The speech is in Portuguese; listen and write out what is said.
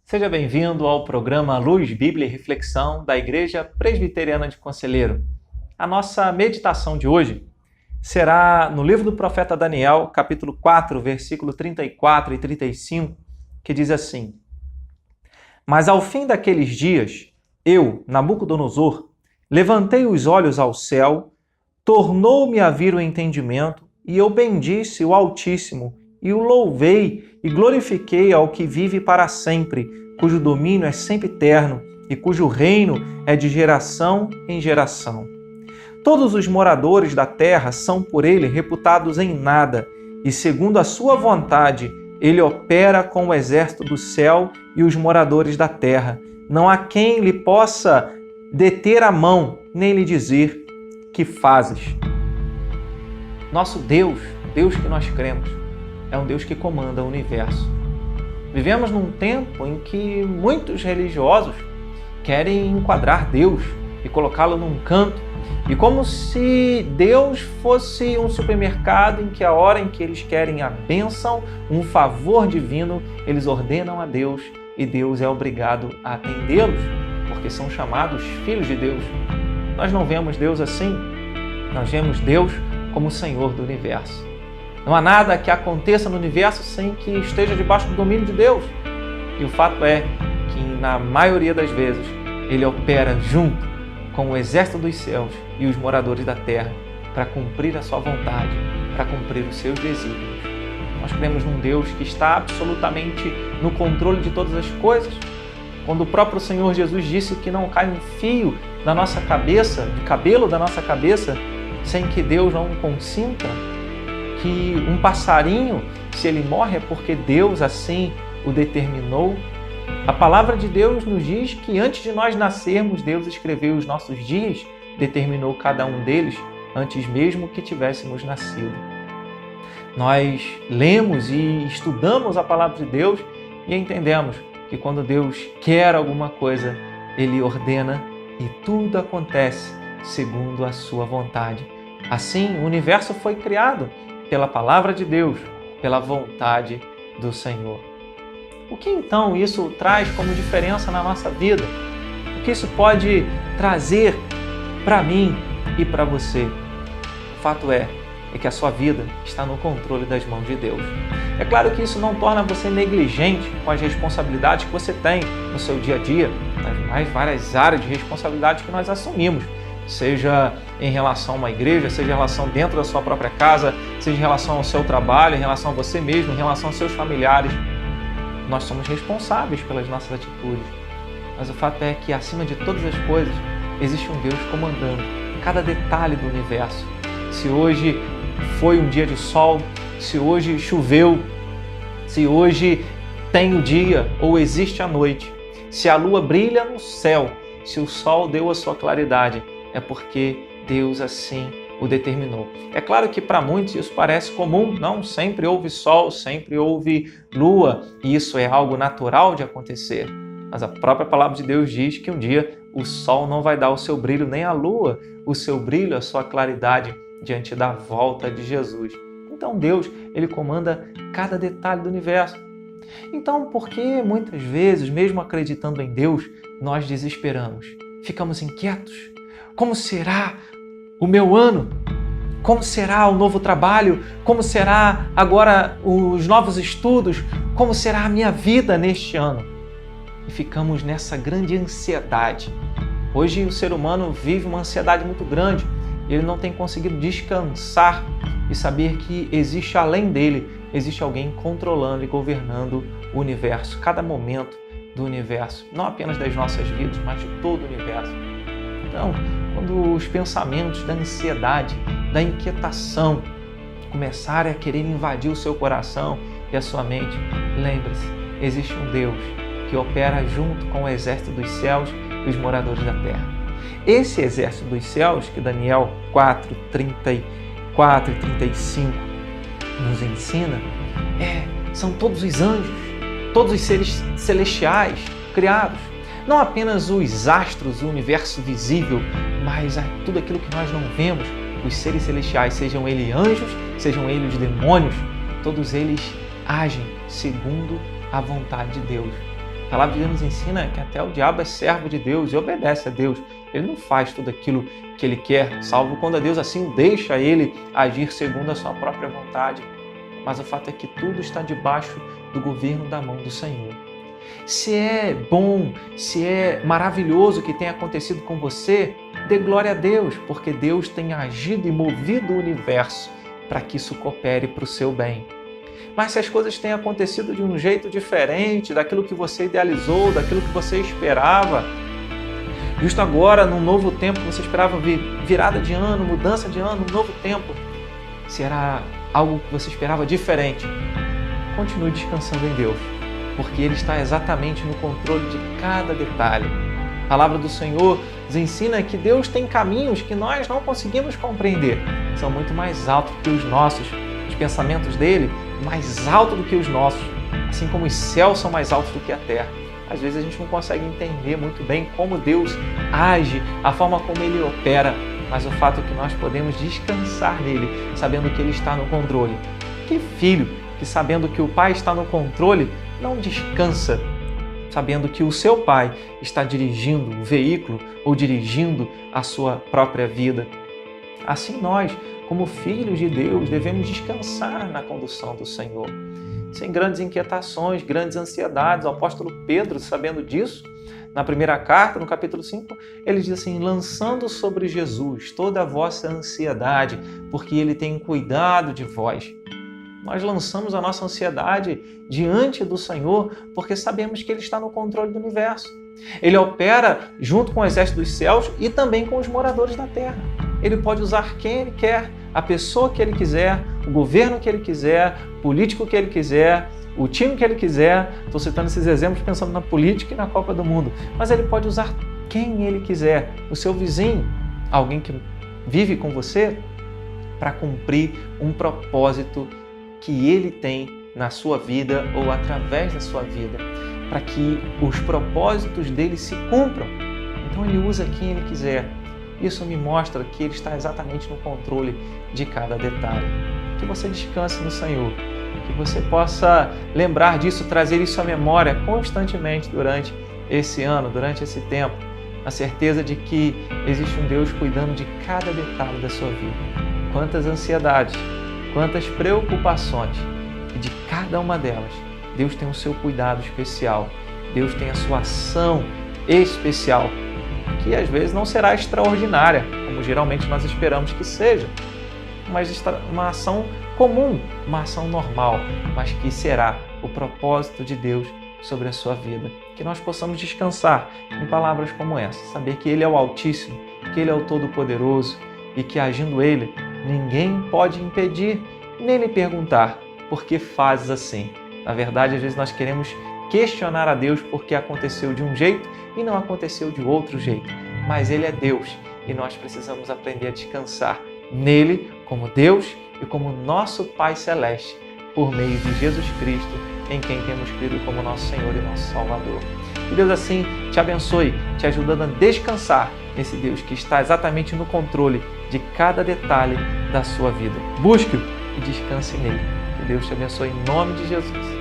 Seja bem-vindo ao programa Luz, Bíblia e Reflexão da Igreja Presbiteriana de Conselheiro. A nossa meditação de hoje será no livro do profeta Daniel, capítulo 4, versículo 34 e 35, que diz assim: Mas ao fim daqueles dias, eu, Nabucodonosor, levantei os olhos ao céu, tornou-me a vir o entendimento, e eu bendisse o Altíssimo, e o louvei e glorifiquei ao que vive para sempre, cujo domínio é sempre eterno e cujo reino é de geração em geração. Todos os moradores da terra são por ele reputados em nada, e segundo a sua vontade, ele opera com o exército do céu e os moradores da terra. Não há quem lhe possa deter a mão, nem lhe dizer: que fazes? Nosso Deus, Deus que nós cremos, é um Deus que comanda o universo. Vivemos num tempo em que muitos religiosos querem enquadrar Deus e colocá-lo num canto, e como se Deus fosse um supermercado em que a hora em que eles querem a bênção, um favor divino, eles ordenam a Deus e Deus é obrigado a atendê-los, porque são chamados filhos de Deus. Nós não vemos Deus assim, nós vemos Deus como o Senhor do universo. Não há nada que aconteça no universo sem que esteja debaixo do domínio de Deus. E o fato é que, na maioria das vezes, Ele opera junto com o exército dos céus e os moradores da terra para cumprir a sua vontade, para cumprir os seus desígnios. Nós cremos num Deus que está absolutamente no controle de todas as coisas. Quando o próprio Senhor Jesus disse que não cai um fio da nossa cabeça, de cabelo da nossa cabeça, sem que Deus não consinta, que um passarinho, se ele morre, é porque Deus assim o determinou. A palavra de Deus nos diz que antes de nós nascermos, Deus escreveu os nossos dias, determinou cada um deles antes mesmo que tivéssemos nascido. Nós lemos e estudamos a palavra de Deus e entendemos que quando Deus quer alguma coisa, Ele ordena e tudo acontece segundo a sua vontade. Assim, o universo foi criado pela palavra de Deus, pela vontade do Senhor. O que então isso traz como diferença na nossa vida? O que isso pode trazer para mim e para você? O fato é que a sua vida está no controle das mãos de Deus. É claro que isso não torna você negligente com as responsabilidades que você tem no seu dia a dia, nas mais várias áreas de responsabilidade que nós assumimos, seja em relação a uma igreja, seja em relação dentro da sua própria casa, seja em relação ao seu trabalho, em relação a você mesmo, em relação aos seus familiares. Nós somos responsáveis pelas nossas atitudes. Mas o fato é que, acima de todas as coisas, existe um Deus comandando cada detalhe do universo. Se hoje foi um dia de sol, se hoje choveu, se hoje tem o dia ou existe a noite, se a lua brilha no céu, se o sol deu a sua claridade, é porque Deus assim o determinou. É claro que para muitos isso parece comum, não sempre houve sol, sempre houve lua, e isso é algo natural de acontecer. Mas a própria palavra de Deus diz que um dia o sol não vai dar o seu brilho, nem a lua o seu brilho, a sua claridade diante da volta de Jesus. Então Deus, Ele comanda cada detalhe do universo. Então, por que muitas vezes, mesmo acreditando em Deus, nós desesperamos? Ficamos inquietos? Como será o meu ano? Como será o novo trabalho? Como será agora os novos estudos? Como será a minha vida neste ano? E ficamos nessa grande ansiedade. Hoje o ser humano vive uma ansiedade muito grande. Ele não tem conseguido descansar e saber que existe além dele, existe alguém controlando e governando o universo, cada momento do universo, não apenas das nossas vidas, mas de todo o universo. Então, quando os pensamentos da ansiedade, da inquietação começarem a querer invadir o seu coração e a sua mente, lembre-se, existe um Deus que opera junto com o exército dos céus e os moradores da terra. Esse exército dos céus, que Daniel 4, 34 e 35 nos ensina, são todos os anjos, todos os seres celestiais criados. Não apenas os astros, o universo visível, mas tudo aquilo que nós não vemos, os seres celestiais, sejam eles anjos, sejam eles demônios, todos eles agem segundo a vontade de Deus. A palavra de Deus nos ensina que até o diabo é servo de Deus e obedece a Deus. Ele não faz tudo aquilo que ele quer, salvo quando a Deus assim deixa ele agir segundo a sua própria vontade. Mas o fato é que tudo está debaixo do governo da mão do Senhor. Se é bom, se é maravilhoso o que tem acontecido com você, dê glória a Deus, porque Deus tem agido e movido o universo para que isso coopere para o seu bem. Mas se as coisas têm acontecido de um jeito diferente daquilo que você idealizou, daquilo que você esperava, justo agora, num novo tempo, você esperava virada de ano, mudança de ano, um novo tempo, se era algo que você esperava diferente, continue descansando em Deus, porque Ele está exatamente no controle de cada detalhe. A palavra do Senhor nos ensina que Deus tem caminhos que nós não conseguimos compreender, são muito mais altos que os nossos, os pensamentos dele mais altos do que os nossos, assim como os céus são mais altos do que a terra. Às vezes a gente não consegue entender muito bem como Deus age, a forma como Ele opera, mas o fato é que nós podemos descansar nele, sabendo que Ele está no controle. Que filho que, sabendo que o Pai está no controle, não descansa, sabendo que o seu Pai está dirigindo o veículo ou dirigindo a sua própria vida? Assim nós, como filhos de Deus, devemos descansar na condução do Senhor, sem grandes inquietações, grandes ansiedades. O apóstolo Pedro, sabendo disso, na primeira carta, no capítulo 5, ele diz assim: lançando sobre Jesus toda a vossa ansiedade, porque Ele tem cuidado de vós. Nós lançamos a nossa ansiedade diante do Senhor, porque sabemos que Ele está no controle do universo. Ele opera junto com o exército dos céus e também com os moradores da terra. Ele pode usar quem Ele quer, a pessoa que Ele quiser, o governo que Ele quiser, o político que Ele quiser, o time que Ele quiser. Estou citando esses exemplos pensando na política e na Copa do Mundo. Mas Ele pode usar quem Ele quiser, o seu vizinho, alguém que vive com você, para cumprir um propósito que Ele tem na sua vida ou através da sua vida, para que os propósitos dele se cumpram. Então Ele usa quem Ele quiser. Isso me mostra que Ele está exatamente no controle de cada detalhe. Que você descanse no Senhor, que você possa lembrar disso, trazer isso à memória constantemente durante esse ano, durante esse tempo, a certeza de que existe um Deus cuidando de cada detalhe da sua vida. Quantas ansiedades, quantas preocupações, e de cada uma delas, Deus tem o seu cuidado especial, Deus tem a sua ação especial, que às vezes não será extraordinária, como geralmente nós esperamos que seja, mas uma ação comum, uma ação normal, mas que será o propósito de Deus sobre a sua vida. Que nós possamos descansar em palavras como essa, saber que Ele é o Altíssimo, que Ele é o Todo-Poderoso e que agindo Ele, ninguém pode impedir, nem lhe perguntar por que fazes assim. Na verdade, às vezes nós queremos questionar a Deus porque aconteceu de um jeito e não aconteceu de outro jeito. Mas Ele é Deus e nós precisamos aprender a descansar nele como Deus e como nosso Pai Celeste, por meio de Jesus Cristo, em quem temos crido como nosso Senhor e nosso Salvador. Que Deus assim te abençoe, te ajudando a descansar nesse Deus que está exatamente no controle de cada detalhe da sua vida. Busque-o e descanse nele. Que Deus te abençoe em nome de Jesus.